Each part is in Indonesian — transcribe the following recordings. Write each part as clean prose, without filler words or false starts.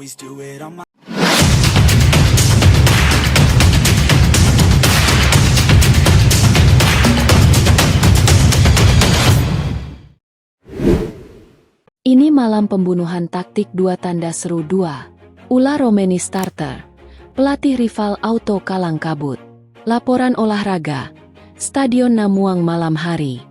always do it on my Ini malam pembunuhan taktik 2 tanda seru 2. Ula Romeni starter. Pelatih rival auto kalang kabut. Laporan olahraga. Stadion Namuang malam hari.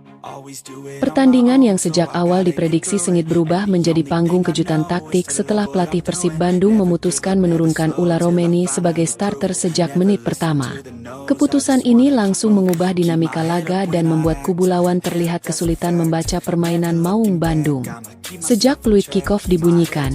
Pertandingan yang sejak awal diprediksi sengit berubah menjadi panggung kejutan taktik setelah pelatih Persib Bandung memutuskan menurunkan Ula Romeni sebagai starter sejak menit pertama. Keputusan ini langsung mengubah dinamika laga dan membuat kubu lawan terlihat kesulitan membaca permainan Maung Bandung. Sejak peluit kick-off dibunyikan,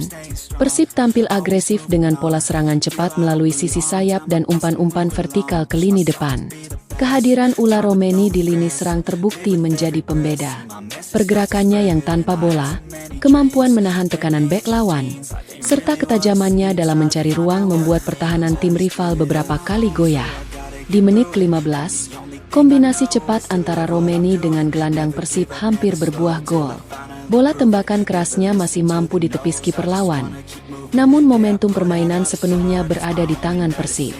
Persib tampil agresif dengan pola serangan cepat melalui sisi sayap dan umpan-umpan vertikal ke lini depan. Kehadiran Ula Romeni di lini serang terbukti menjadi pembeda. Pergerakannya yang tanpa bola, kemampuan menahan tekanan bek lawan, serta ketajamannya dalam mencari ruang membuat pertahanan tim rival beberapa kali goyah. Di menit ke-15, kombinasi cepat antara Romeni dengan gelandang Persib hampir berbuah gol. Bola tembakan kerasnya masih mampu ditepis kiper lawan, namun momentum permainan sepenuhnya berada di tangan Persib.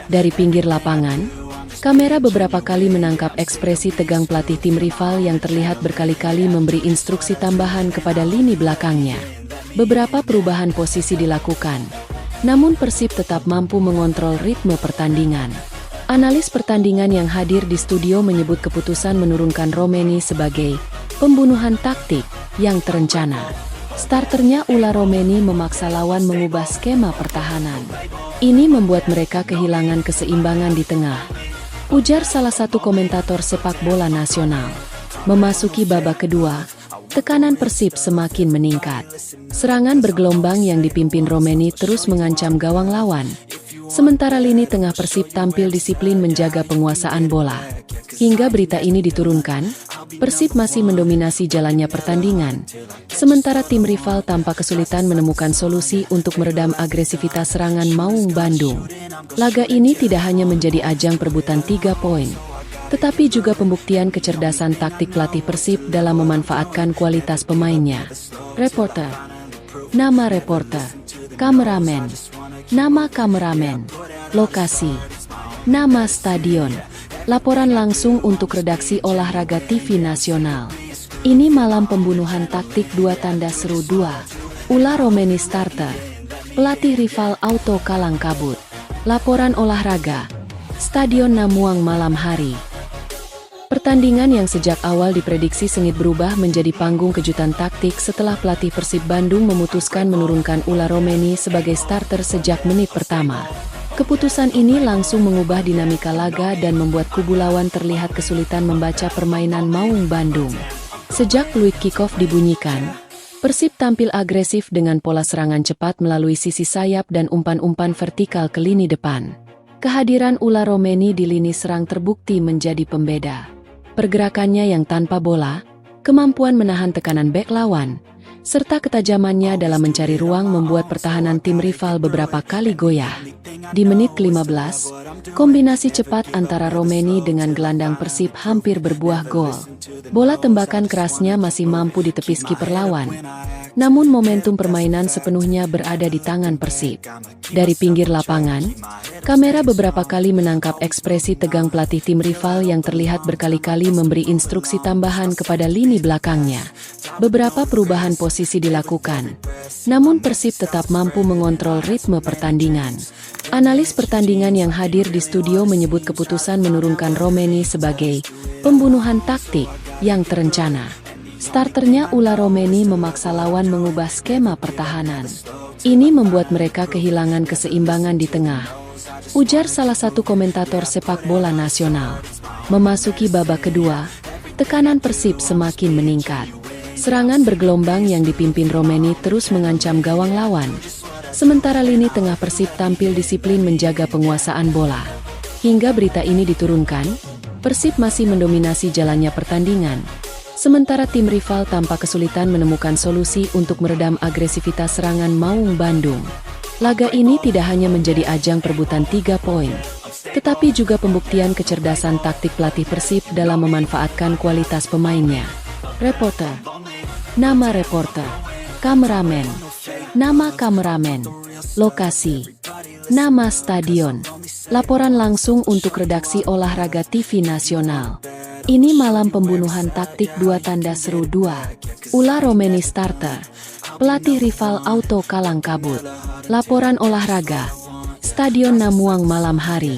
Dari pinggir lapangan, kamera beberapa kali menangkap ekspresi tegang pelatih tim rival yang terlihat berkali-kali memberi instruksi tambahan kepada lini belakangnya. Beberapa perubahan posisi dilakukan, namun Persib tetap mampu mengontrol ritme pertandingan. Analis pertandingan yang hadir di studio menyebut keputusan menurunkan Romeni sebagai pembunuhan taktik yang terencana. Starternya Ula Romeni memaksa lawan mengubah skema pertahanan. Ini membuat mereka kehilangan keseimbangan di tengah, ujar salah satu komentator sepak bola nasional. Memasuki babak kedua, tekanan Persib semakin meningkat. Serangan bergelombang yang dipimpin Romeni terus mengancam gawang lawan. Sementara lini tengah Persib tampil disiplin menjaga penguasaan bola. Hingga berita ini diturunkan, Persib masih mendominasi jalannya pertandingan. Sementara tim rival tampak kesulitan menemukan solusi untuk meredam agresivitas serangan Maung Bandung. Laga ini tidak hanya menjadi ajang perebutan 3 poin, tetapi juga pembuktian kecerdasan taktik pelatih Persib dalam memanfaatkan kualitas pemainnya. Reporter. Nama reporter. Kameramen. Nama kameramen. Lokasi. Nama stadion. Laporan langsung untuk redaksi olahraga TV nasional. Ini malam pembunuhan taktik 2 tanda seru 2. Ula Romeni starter. Pelatih rival auto kalang kabut. Laporan olahraga. Stadion Namuang malam hari. Pertandingan yang sejak awal diprediksi sengit berubah menjadi panggung kejutan taktik setelah pelatih Persib Bandung memutuskan menurunkan Ula Romeni sebagai starter sejak menit pertama. Keputusan ini langsung mengubah dinamika laga dan membuat kubu lawan terlihat kesulitan membaca permainan Maung Bandung. Sejak peluit kick-off dibunyikan, Persib tampil agresif dengan pola serangan cepat melalui sisi sayap dan umpan-umpan vertikal ke lini depan. Kehadiran Ula Romeni di lini serang terbukti menjadi pembeda. Pergerakannya yang tanpa bola, kemampuan menahan tekanan bek lawan, serta ketajamannya dalam mencari ruang membuat pertahanan tim rival beberapa kali goyah. Di menit ke-15, kombinasi cepat antara Romeni dengan gelandang Persib hampir berbuah gol. Bola tembakan kerasnya masih mampu ditepis kiper lawan, namun momentum permainan sepenuhnya berada di tangan Persib. Dari pinggir lapangan, kamera beberapa kali menangkap ekspresi tegang pelatih tim rival yang terlihat berkali-kali memberi instruksi tambahan kepada lini belakangnya. Beberapa perubahan posisi dilakukan, namun Persib tetap mampu mengontrol ritme pertandingan. Analis pertandingan yang hadir di studio menyebut keputusan menurunkan Romeni sebagai pembunuhan taktik yang terencana. Starternya Ula Romeni memaksa lawan mengubah skema pertahanan. Ini membuat mereka kehilangan keseimbangan di tengah, ujar salah satu komentator sepak bola nasional. Memasuki babak kedua, tekanan Persib semakin meningkat. Serangan bergelombang yang dipimpin Romeni terus mengancam gawang lawan. Sementara lini tengah Persib tampil disiplin menjaga penguasaan bola. Hingga berita ini diturunkan, Persib masih mendominasi jalannya pertandingan. Sementara tim rival tampak kesulitan menemukan solusi untuk meredam agresivitas serangan Maung Bandung. Laga ini tidak hanya menjadi ajang perebutan 3 poin, tetapi juga pembuktian kecerdasan taktik pelatih Persib dalam memanfaatkan kualitas pemainnya. Reporter. Nama reporter. Kameramen. Nama kameramen. Lokasi, nama stadion. Laporan langsung untuk redaksi olahraga TV nasional. Ini malam pembunuhan taktik 2 tanda seru 2. Ulah Romeni starter. Pelatih rival auto kalang kabut. Laporan olahraga. Stadion Namuang malam hari.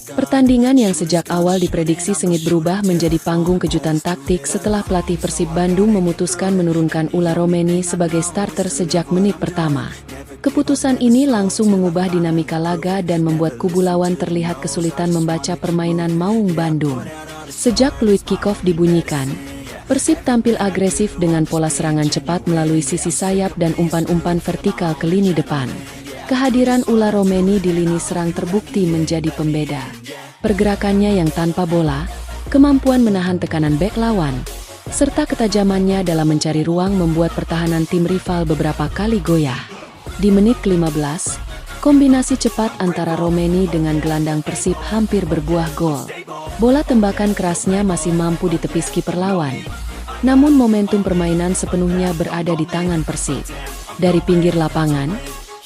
Pertandingan yang sejak awal diprediksi sengit berubah menjadi panggung kejutan taktik setelah pelatih Persib Bandung memutuskan menurunkan Ulah Romeni sebagai starter sejak menit pertama. Keputusan ini langsung mengubah dinamika laga dan membuat kubu lawan terlihat kesulitan membaca permainan Maung Bandung. Sejak peluit kick-off dibunyikan, Persib tampil agresif dengan pola serangan cepat melalui sisi sayap dan umpan-umpan vertikal ke lini depan. Kehadiran Ulah Romeni di lini serang terbukti menjadi pembeda. Pergerakannya yang tanpa bola, kemampuan menahan tekanan bek lawan, serta ketajamannya dalam mencari ruang membuat pertahanan tim rival beberapa kali goyah. Di menit ke-15, kombinasi cepat antara Romeni dengan gelandang Persib hampir berbuah gol. Bola tembakan kerasnya masih mampu ditepis kiper lawan. Namun momentum permainan sepenuhnya berada di tangan Persib. Dari pinggir lapangan,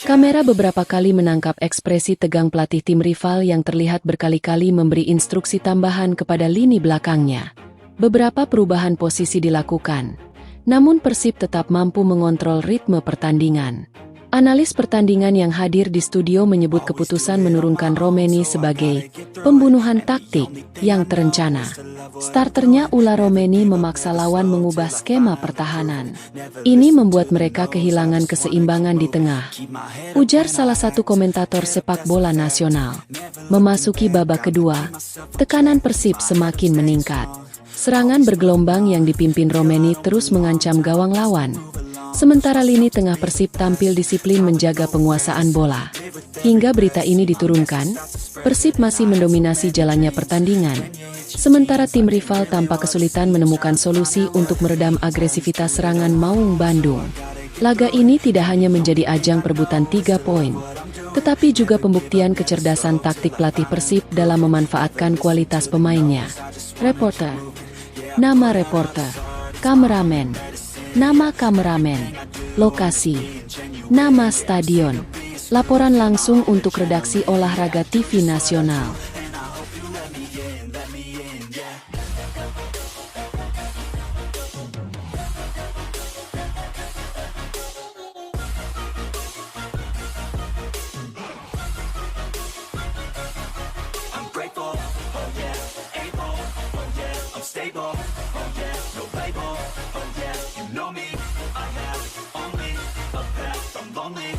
kamera beberapa kali menangkap ekspresi tegang pelatih tim rival yang terlihat berkali-kali memberi instruksi tambahan kepada lini belakangnya. Beberapa perubahan posisi dilakukan, namun Persib tetap mampu mengontrol ritme pertandingan. Analis pertandingan yang hadir di studio menyebut keputusan menurunkan Romeni sebagai pembunuhan taktik yang terencana. Starternya Ulah Romeni memaksa lawan mengubah skema pertahanan. Ini membuat mereka kehilangan keseimbangan di tengah. Ujar salah satu komentator sepak bola nasional. Memasuki babak kedua, tekanan Persib semakin meningkat. Serangan bergelombang yang dipimpin Romeni terus mengancam gawang lawan. Sementara lini tengah Persib tampil disiplin menjaga penguasaan bola. Hingga berita ini diturunkan, Persib masih mendominasi jalannya pertandingan. Sementara tim rival tampak kesulitan menemukan solusi untuk meredam agresivitas serangan Maung Bandung. Laga ini tidak hanya menjadi ajang perebutan 3 poin, tetapi juga pembuktian kecerdasan taktik pelatih Persib dalam memanfaatkan kualitas pemainnya. Reporter. Nama reporter. Kameramen. Nama kameramen. Lokasi. Nama stadion. Laporan langsung untuk redaksi olahraga TV nasional. Stable, oh yeah, no label, oh yeah, you know me, I have only a path, I'm lonely.